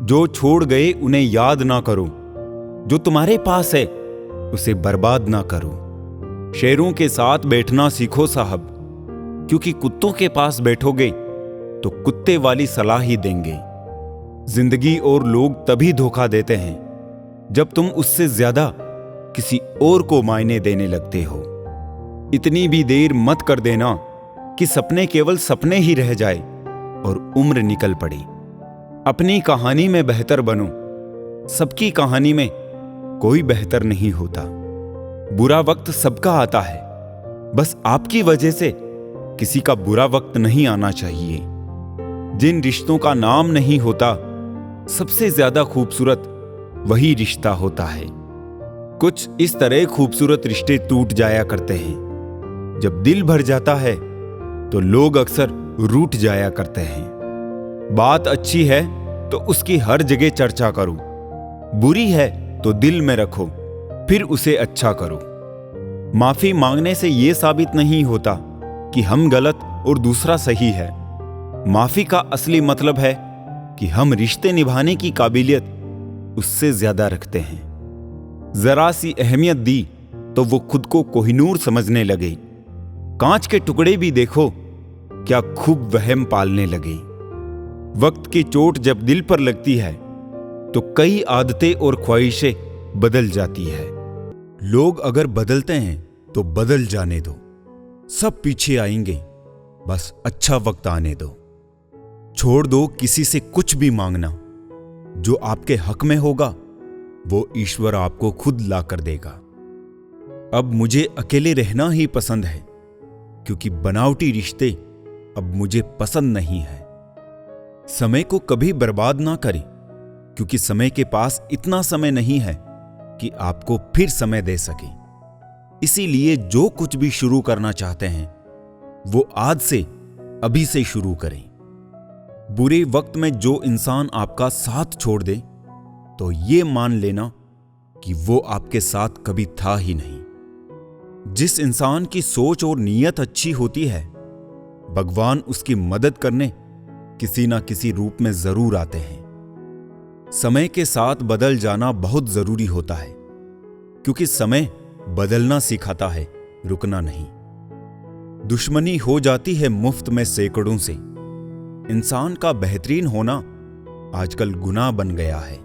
जो छोड़ गए उन्हें याद ना करो, जो तुम्हारे पास है उसे बर्बाद ना करो। शेरों के साथ बैठना सीखो साहब, क्योंकि कुत्तों के पास बैठोगे तो कुत्ते वाली सलाह ही देंगे। जिंदगी और लोग तभी धोखा देते हैं जब तुम उससे ज्यादा किसी और को मायने देने लगते हो। इतनी भी देर मत कर देना कि सपने केवल सपने ही रह जाए और उम्र निकल पड़े। अपनी कहानी में बेहतर बनो, सबकी कहानी में कोई बेहतर नहीं होता। बुरा वक्त सबका आता है, बस आपकी वजह से किसी का बुरा वक्त नहीं आना चाहिए। जिन रिश्तों का नाम नहीं होता, सबसे ज्यादा खूबसूरत वही रिश्ता होता है। कुछ इस तरह खूबसूरत रिश्ते टूट जाया करते हैं। जब दिल भर जाता है तो लोग अक्सर रूठ जाया करते हैं। बात अच्छी है तो उसकी हर जगह चर्चा करो, बुरी है तो दिल में रखो, फिर उसे अच्छा करो। माफी मांगने से यह साबित नहीं होता कि हम गलत और दूसरा सही है। माफी का असली मतलब है कि हम रिश्ते निभाने की काबिलियत उससे ज्यादा रखते हैं। जरा सी अहमियत दी तो वो खुद को कोहिनूर समझने लगे। कांच के टुकड़े भी देखो क्या खूब वहम पालने लगे। वक्त की चोट जब दिल पर लगती है तो कई आदतें और ख्वाहिशें बदल जाती है। लोग अगर बदलते हैं तो बदल जाने दो, सब पीछे आएंगे, बस अच्छा वक्त आने दो। छोड़ दो किसी से कुछ भी मांगना, जो आपके हक में होगा वो ईश्वर आपको खुद ला कर देगा। अब मुझे अकेले रहना ही पसंद है, क्योंकि बनावटी रिश्ते अब मुझे पसंद नहीं है। समय को कभी बर्बाद ना करें, क्योंकि समय के पास इतना समय नहीं है कि आपको फिर समय दे सके। इसीलिए जो कुछ भी शुरू करना चाहते हैं वो आज से, अभी से शुरू करें। बुरे वक्त में जो इंसान आपका साथ छोड़ दे तो ये मान लेना कि वो आपके साथ कभी था ही नहीं। जिस इंसान की सोच और नीयत अच्छी होती है, भगवान उसकी मदद करने किसी ना किसी रूप में जरूर आते हैं। समय के साथ बदल जाना बहुत जरूरी होता है, क्योंकि समय बदलना सिखाता है, रुकना नहीं। दुश्मनी हो जाती है मुफ्त में सैकड़ों से। इंसान का बेहतरीन होना आजकल गुनाह बन गया है।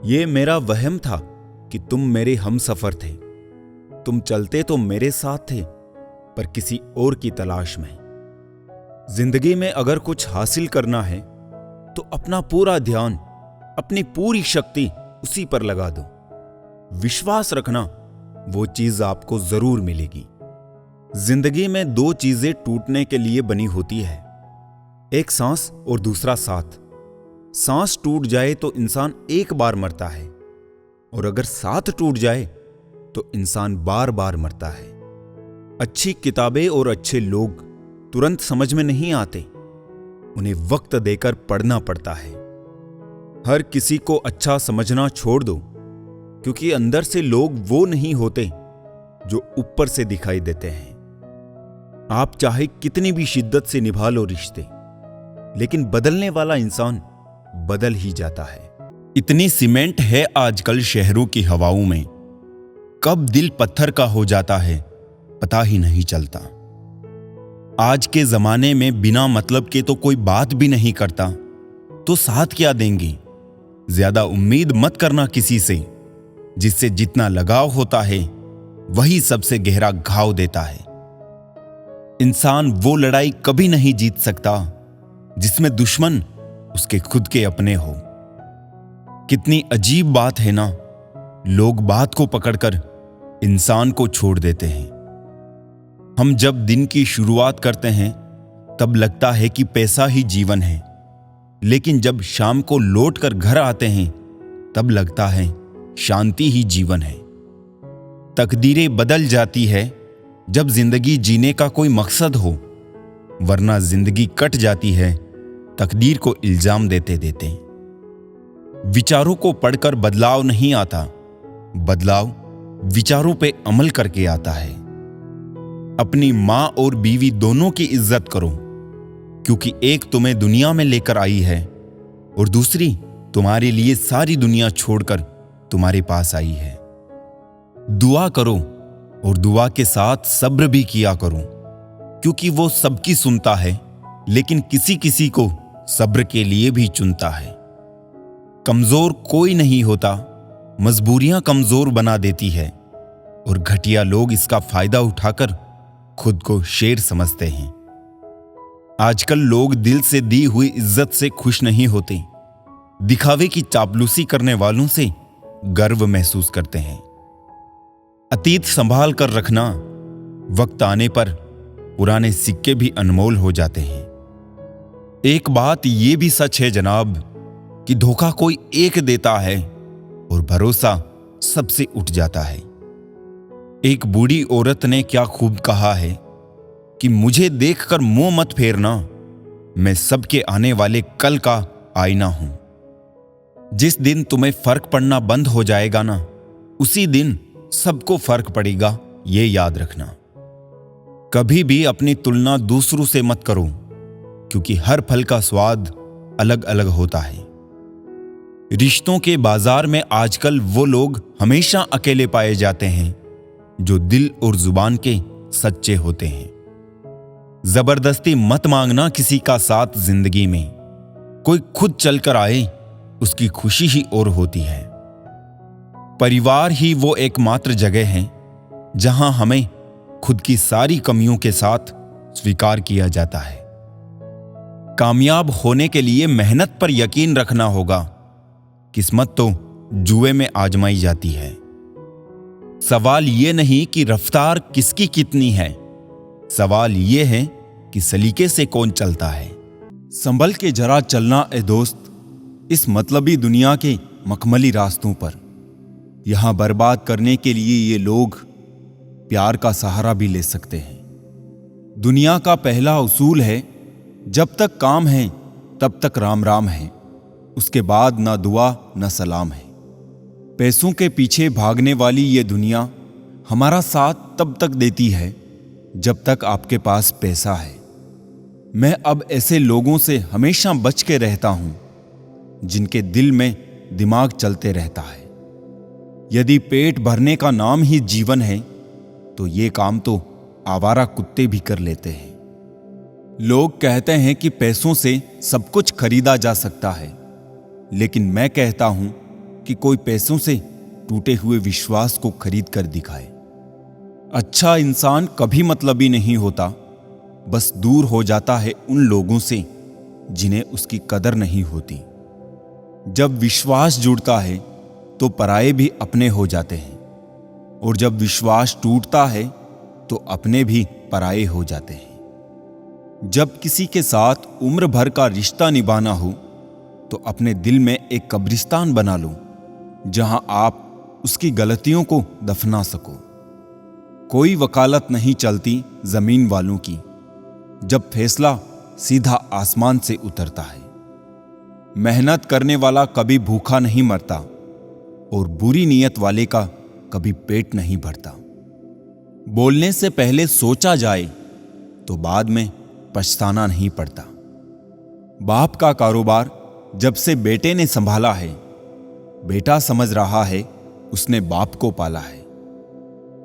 ये मेरा वहम था कि तुम मेरे हमसफर थे। तुम चलते तो मेरे साथ थे, पर किसी और की तलाश में। जिंदगी में अगर कुछ हासिल करना है तो अपना पूरा ध्यान, अपनी पूरी शक्ति उसी पर लगा दो। विश्वास रखना, वो चीज आपको जरूर मिलेगी। जिंदगी में दो चीजें टूटने के लिए बनी होती है, एक सांस और दूसरा साथ। सांस टूट जाए तो इंसान एक बार मरता है, और अगर साथ टूट जाए तो इंसान बार बार मरता है। अच्छी किताबें और अच्छे लोग तुरंत समझ में नहीं आते, उन्हें वक्त देकर पढ़ना पड़ता है। हर किसी को अच्छा समझना छोड़ दो, क्योंकि अंदर से लोग वो नहीं होते जो ऊपर से दिखाई देते हैं। आप चाहे कितनी भी शिद्दत से निभा लो रिश्ते, लेकिन बदलने वाला इंसान बदल ही जाता है। इतनी सीमेंट है आजकल शहरों की हवाओं में, कब दिल पत्थर का हो जाता है पता ही नहीं चलता। आज के जमाने में बिना मतलब के तो कोई बात भी नहीं करता, तो साथ क्या देंगे। ज्यादा उम्मीद मत करना किसी से, जिससे जितना लगाव होता है वही सबसे गहरा घाव देता है। इंसान वो लड़ाई कभी नहीं जीत सकता जिसमें दुश्मन उसके खुद के अपने हो। कितनी अजीब बात है ना, लोग बात को पकड़कर इंसान को छोड़ देते हैं। हम जब दिन की शुरुआत करते हैं तब लगता है कि पैसा ही जीवन है, लेकिन जब शाम को लौटकर घर आते हैं तब लगता है शांति ही जीवन है। तकदीरें बदल जाती है जब जिंदगी जीने का कोई मकसद हो, वरना जिंदगी कट जाती है तकदीर को इल्जाम देते देते। विचारों को पढ़कर बदलाव नहीं आता, बदलाव विचारों पे अमल करके आता है। अपनी मां और बीवी दोनों की इज्जत करो, क्योंकि एक तुम्हें दुनिया में लेकर आई है और दूसरी तुम्हारे लिए सारी दुनिया छोड़कर तुम्हारे पास आई है। दुआ करो और दुआ के साथ सब्र भी किया करो, क्योंकि वो सबकी सुनता है, लेकिन किसी किसी को सब्र के लिए भी चुनता है। कमजोर कोई नहीं होता, मजबूरियां कमजोर बना देती है और घटिया लोग इसका फायदा उठाकर खुद को शेर समझते हैं। आजकल लोग दिल से दी हुई इज्जत से खुश नहीं होते, दिखावे की चापलूसी करने वालों से गर्व महसूस करते हैं। अतीत संभाल कर रखना, वक्त आने पर पुराने सिक्के भी अनमोल हो जाते हैं। एक बात यह भी सच है जनाब कि धोखा कोई एक देता है और भरोसा सबसे उठ जाता है। एक बूढ़ी औरत ने क्या खूब कहा है कि मुझे देखकर मुंह मत फेरना, मैं सबके आने वाले कल का आईना हूं। जिस दिन तुम्हें फर्क पड़ना बंद हो जाएगा ना, उसी दिन सबको फर्क पड़ेगा, ये याद रखना। कभी भी अपनी तुलना दूसरों से मत करो, क्योंकि हर फल का स्वाद अलग अलग होता है। रिश्तों के बाजार में आजकल वो लोग हमेशा अकेले पाए जाते हैं जो दिल और जुबान के सच्चे होते हैं। जबरदस्ती मत मांगना किसी का साथ जिंदगी में। कोई खुद चलकर आए, उसकी खुशी ही और होती है। परिवार ही वो एकमात्र जगह है जहां हमें खुद की सारी कमियों के साथ स्वीकार किया जाता है। कामयाब होने के लिए मेहनत पर यकीन रखना होगा। किस्मत तो जुए में आजमाई जाती है। सवाल यह नहीं कि रफ्तार किसकी कितनी है, सवाल यह है कि सलीके से कौन चलता है। संभल के जरा चलना ए दोस्त, इस मतलबी दुनिया के मखमली रास्तों पर। यहां बर्बाद करने के लिए ये लोग प्यार का सहारा भी ले सकते हैं। दुनिया का पहला उसूल है, जब तक काम है तब तक राम राम है, उसके बाद ना दुआ ना सलाम है। पैसों के पीछे भागने वाली ये दुनिया हमारा साथ तब तक देती है जब तक आपके पास पैसा है। मैं अब ऐसे लोगों से हमेशा बच के रहता हूं जिनके दिल में दिमाग चलते रहता है। यदि पेट भरने का नाम ही जीवन है तो ये काम तो आवारा कुत्ते भी कर लेते हैं। लोग कहते हैं कि पैसों से सब कुछ खरीदा जा सकता है, लेकिन मैं कहता हूं कि कोई पैसों से टूटे हुए विश्वास को खरीद कर दिखाए। अच्छा इंसान कभी मतलबी नहीं होता, बस दूर हो जाता है उन लोगों से जिन्हें उसकी कदर नहीं होती। जब विश्वास जुड़ता है तो पराये भी अपने हो जाते हैं, और जब विश्वास टूटता है तो अपने भी पराये हो जाते हैं। जब किसी के साथ उम्र भर का रिश्ता निभाना हो तो अपने दिल में एक कब्रिस्तान बना लो जहां आप उसकी गलतियों को दफना सको। कोई वकालत नहीं चलती जमीन वालों की, जब फैसला सीधा आसमान से उतरता है। मेहनत करने वाला कभी भूखा नहीं मरता और बुरी नीयत वाले का कभी पेट नहीं भरता। बोलने से पहले सोचा जाए तो बाद में पछताना नहीं पड़ता। बाप का कारोबार जब से बेटे ने संभाला है, बेटा समझ रहा है उसने बाप को पाला है।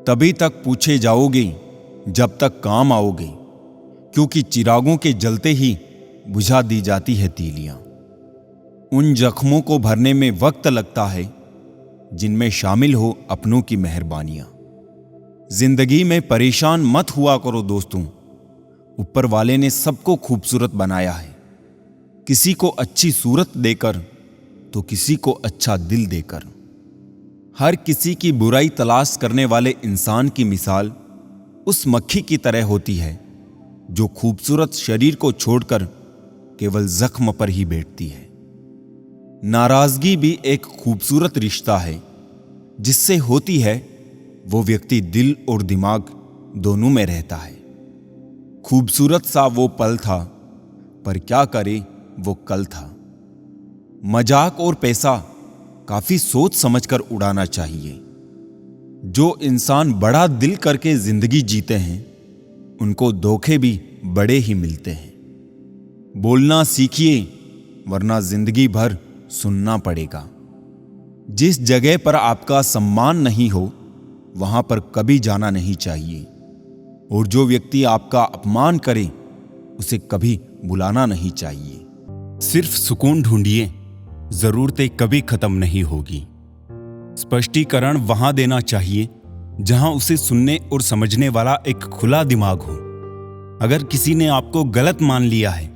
तभी तक पूछे जाओगे जब तक काम आओगे, क्योंकि चिरागों के जलते ही बुझा दी जाती है तीलियां। उन जख्मों को भरने में वक्त लगता है जिनमें शामिल हो अपनों की मेहरबानियां। जिंदगी में परेशान मत हुआ करो दोस्तों, ऊपर वाले ने सबको खूबसूरत बनाया है, किसी को अच्छी सूरत देकर तो किसी को अच्छा दिल देकर। हर किसी की बुराई तलाश करने वाले इंसान की मिसाल उस मक्खी की तरह होती है जो खूबसूरत शरीर को छोड़कर केवल जख्म पर ही बैठती है। नाराजगी भी एक खूबसूरत रिश्ता है, जिससे होती है वो व्यक्ति दिल और दिमाग दोनों में रहता है। खूबसूरत सा वो पल था, पर क्या करे वो कल था। मजाक और पैसा काफी सोच समझकर उड़ाना चाहिए। जो इंसान बड़ा दिल करके जिंदगी जीते हैं, उनको धोखे भी बड़े ही मिलते हैं। बोलना सीखिए, वरना जिंदगी भर सुनना पड़ेगा। जिस जगह पर आपका सम्मान नहीं हो वहां पर कभी जाना नहीं चाहिए, और जो व्यक्ति आपका अपमान करे उसे कभी बुलाना नहीं चाहिए। सिर्फ सुकून ढूंढिए, जरूरतें कभी खत्म नहीं होगी। स्पष्टीकरण वहां देना चाहिए जहां उसे सुनने और समझने वाला एक खुला दिमाग हो। अगर किसी ने आपको गलत मान लिया है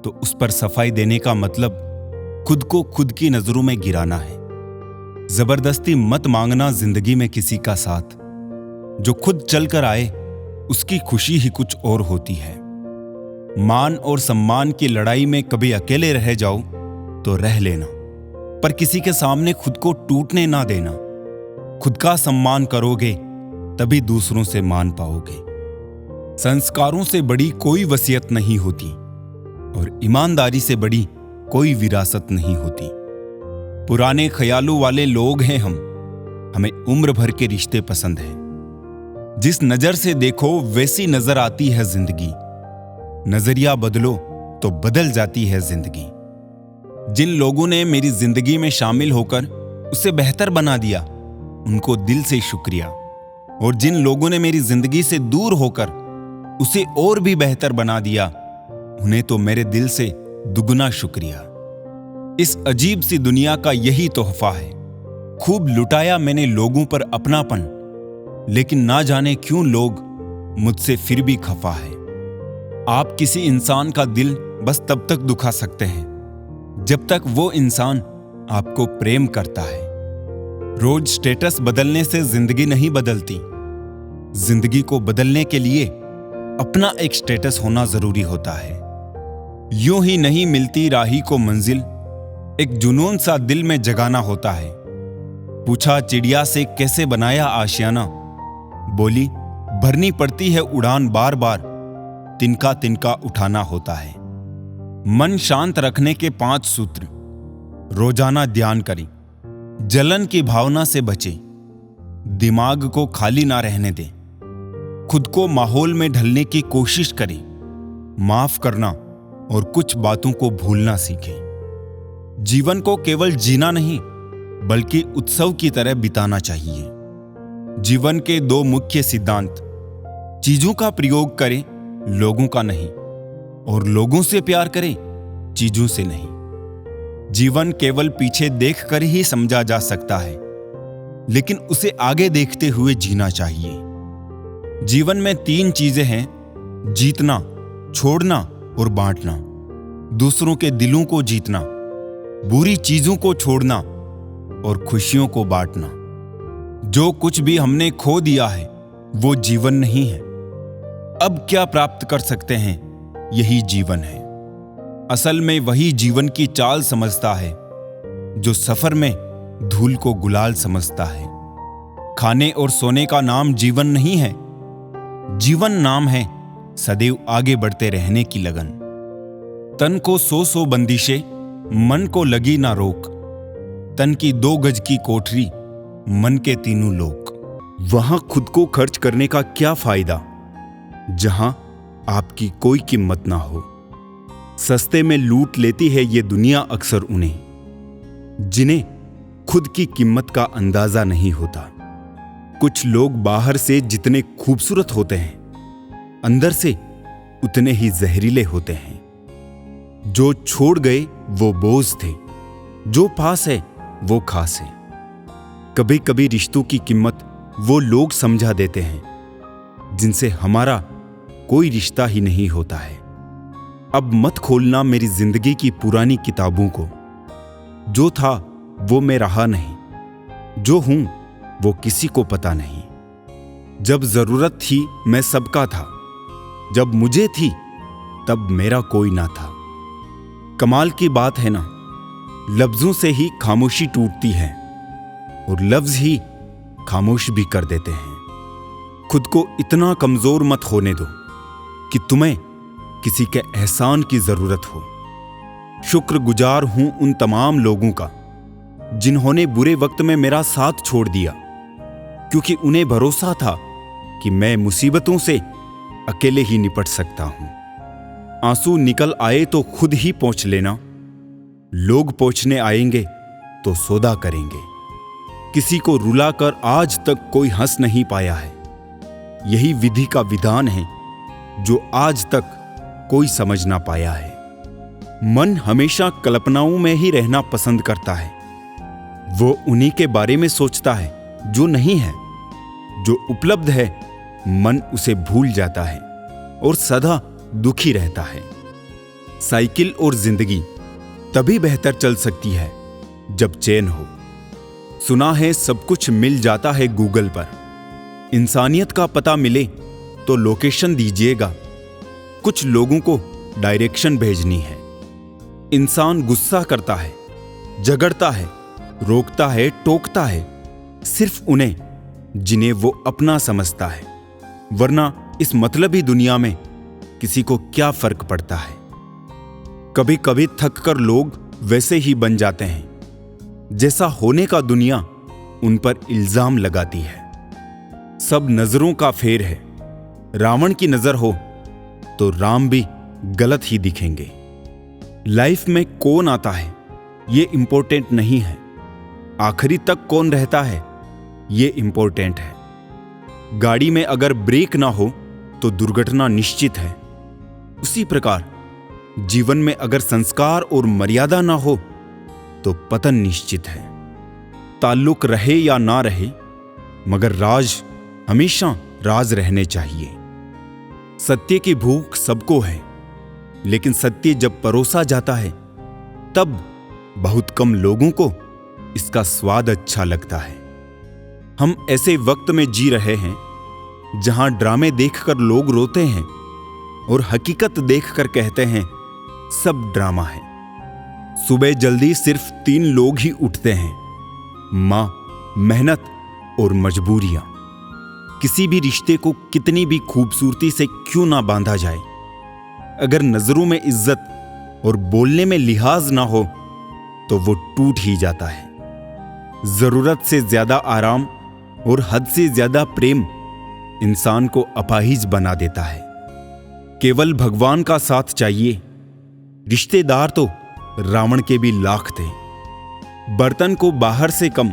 तो उस पर सफाई देने का मतलब खुद को खुद की नजरों में गिराना है। जबरदस्ती मत मांगना जिंदगी में किसी का साथ। जो खुद चलकर आए उसकी खुशी ही कुछ और होती है। मान और सम्मान की लड़ाई में कभी अकेले रह जाओ तो रह लेना, पर किसी के सामने खुद को टूटने ना देना। खुद का सम्मान करोगे तभी दूसरों से मान पाओगे। संस्कारों से बड़ी कोई वसीयत नहीं होती और ईमानदारी से बड़ी कोई विरासत नहीं होती। पुराने ख्यालों वाले लोग हैं हम, हमें उम्र भर के रिश्ते पसंद हैं। जिस नजर से देखो वैसी नजर आती है जिंदगी। नजरिया बदलो तो बदल जाती है जिंदगी। जिन लोगों ने मेरी जिंदगी में शामिल होकर उसे बेहतर बना दिया उनको दिल से शुक्रिया, और जिन लोगों ने मेरी जिंदगी से दूर होकर उसे और भी बेहतर बना दिया उन्हें तो मेरे दिल से दुगना शुक्रिया। इस अजीब सी दुनिया का यही तोहफा है। खूब लुटाया मैंने लोगों पर अपनापन, लेकिन ना जाने क्यों लोग मुझसे फिर भी खफा है। आप किसी इंसान का दिल बस तब तक दुखा सकते हैं जब तक वो इंसान आपको प्रेम करता है। रोज स्टेटस बदलने से जिंदगी नहीं बदलती। जिंदगी को बदलने के लिए अपना एक स्टेटस होना जरूरी होता है। यूं ही नहीं मिलती राही को मंजिल, एक जुनून सा दिल में जगाना होता है। पूछा चिड़िया से कैसे बनाया आशियाना, बोली भरनी पड़ती है उड़ान बार बार, तिनका तिनका उठाना होता है। मन शांत रखने के 5 सूत्र। रोजाना ध्यान करें, जलन की भावना से बचें, दिमाग को खाली ना रहने दें, खुद को माहौल में ढलने की कोशिश करें, माफ करना और कुछ बातों को भूलना सीखें। जीवन को केवल जीना नहीं बल्कि उत्सव की तरह बिताना चाहिए। जीवन के 2 मुख्य सिद्धांत, चीजों का प्रयोग करें, लोगों का नहीं, और लोगों से प्यार करें, चीजों से नहीं। जीवन केवल पीछे देखकर ही समझा जा सकता है, लेकिन उसे आगे देखते हुए जीना चाहिए। जीवन में 3 चीजें हैं, जीतना, छोड़ना और बांटना। दूसरों के दिलों को जीतना, बुरी चीजों को छोड़ना और खुशियों को बांटना। जो कुछ भी हमने खो दिया है वो जीवन नहीं है। अब क्या प्राप्त कर सकते हैं, यही जीवन है। असल में वही जीवन की चाल समझता है जो सफर में धूल को गुलाल समझता है। खाने और सोने का नाम जीवन नहीं है, जीवन नाम है सदैव आगे बढ़ते रहने की लगन। तन को 100 बंदिशें, मन को लगी ना रोक। तन की 2 गज की कोठरी, मन के 3 लोक। वहां खुद को खर्च करने का क्या फायदा जहां आपकी कोई कीमत ना हो। सस्ते में लूट लेती है ये दुनिया अक्सर उन्हें जिन्हें खुद की कीमत का अंदाजा नहीं होता। कुछ लोग बाहर से जितने खूबसूरत होते हैं अंदर से उतने ही जहरीले होते हैं। जो छोड़ गए वो बोझ थे, जो पास है वो खास है। कभी कभी रिश्तों की कीमत वो लोग समझा देते हैं जिनसे हमारा कोई रिश्ता ही नहीं होता है। अब मत खोलना मेरी जिंदगी की पुरानी किताबों को। जो था वो मैं रहा नहीं, जो हूं वो किसी को पता नहीं। जब जरूरत थी मैं सबका था, जब मुझे थी तब मेरा कोई ना था। कमाल की बात है ना, लफ्जों से ही खामोशी टूटती है और लफ्ज ही खामोश भी कर देते हैं। खुद को इतना कमजोर मत होने दो कि तुम्हें किसी के एहसान की जरूरत हो। शुक्रगुजार हूं उन तमाम लोगों का जिन्होंने बुरे वक्त में मेरा साथ छोड़ दिया, क्योंकि उन्हें भरोसा था कि मैं मुसीबतों से अकेले ही निपट सकता हूं। आंसू निकल आए तो खुद ही पोंछ लेना, लोग पूछने आएंगे तो सौदा करेंगे। किसी को रुलाकर आज तक कोई हंस नहीं पाया है। यही विधि का विधान है जो आज तक कोई समझ ना पाया है। मन हमेशा कल्पनाओं में ही रहना पसंद करता है। वो उन्हीं के बारे में सोचता है जो नहीं है। जो उपलब्ध है मन उसे भूल जाता है और सदा दुखी रहता है। साइकिल और जिंदगी तभी बेहतर चल सकती है जब चैन हो। सुना है सब कुछ मिल जाता है गूगल पर। इंसानियत का पता मिले तो लोकेशन दीजिएगा। कुछ लोगों को डायरेक्शन भेजनी है। इंसान गुस्सा करता है, झगड़ता है, रोकता है, टोकता है, सिर्फ उन्हें जिन्हें वो अपना समझता है। वरना इस मतलबी दुनिया में किसी को क्या फर्क पड़ता है। कभी कभी थक कर लोग वैसे ही बन जाते हैं जैसा होने का दुनिया उन पर इल्जाम लगाती है। सब नजरों का फेर है। रावण की नजर हो तो राम भी गलत ही दिखेंगे। लाइफ में कौन आता है ये इंपॉर्टेंट नहीं है। आखिरी तक कौन रहता है ये इंपॉर्टेंट है। गाड़ी में अगर ब्रेक ना हो तो दुर्घटना निश्चित है। उसी प्रकार जीवन में अगर संस्कार और मर्यादा ना हो तो पतन निश्चित है। ताल्लुक रहे या ना रहे मगर राज हमेशा राज रहने चाहिए। सत्य की भूख सबको है, लेकिन सत्य जब परोसा जाता है तब बहुत कम लोगों को इसका स्वाद अच्छा लगता है। हम ऐसे वक्त में जी रहे हैं जहां ड्रामे देखकर लोग रोते हैं और हकीकत देखकर कहते हैं सब ड्रामा है। सुबह जल्दी सिर्फ 3 लोग ही उठते हैं, मां, मेहनत और मजबूरियां। किसी भी रिश्ते को कितनी भी खूबसूरती से क्यों ना बांधा जाए, अगर नजरों में इज्जत और बोलने में लिहाज ना हो तो वो टूट ही जाता है। जरूरत से ज्यादा आराम और हद से ज्यादा प्रेम इंसान को अपाहिज बना देता है। केवल भगवान का साथ चाहिए। रिश्तेदार तो रावण के भी लाख थे। बर्तन को बाहर से कम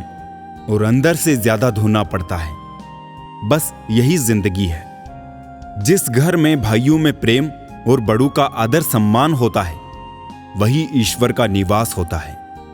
और अंदर से ज्यादा धोना पड़ता है। बस यही जिंदगी है। जिस घर में भाइयों में प्रेम और बड़ों का आदर सम्मान होता है वही ईश्वर का निवास होता है।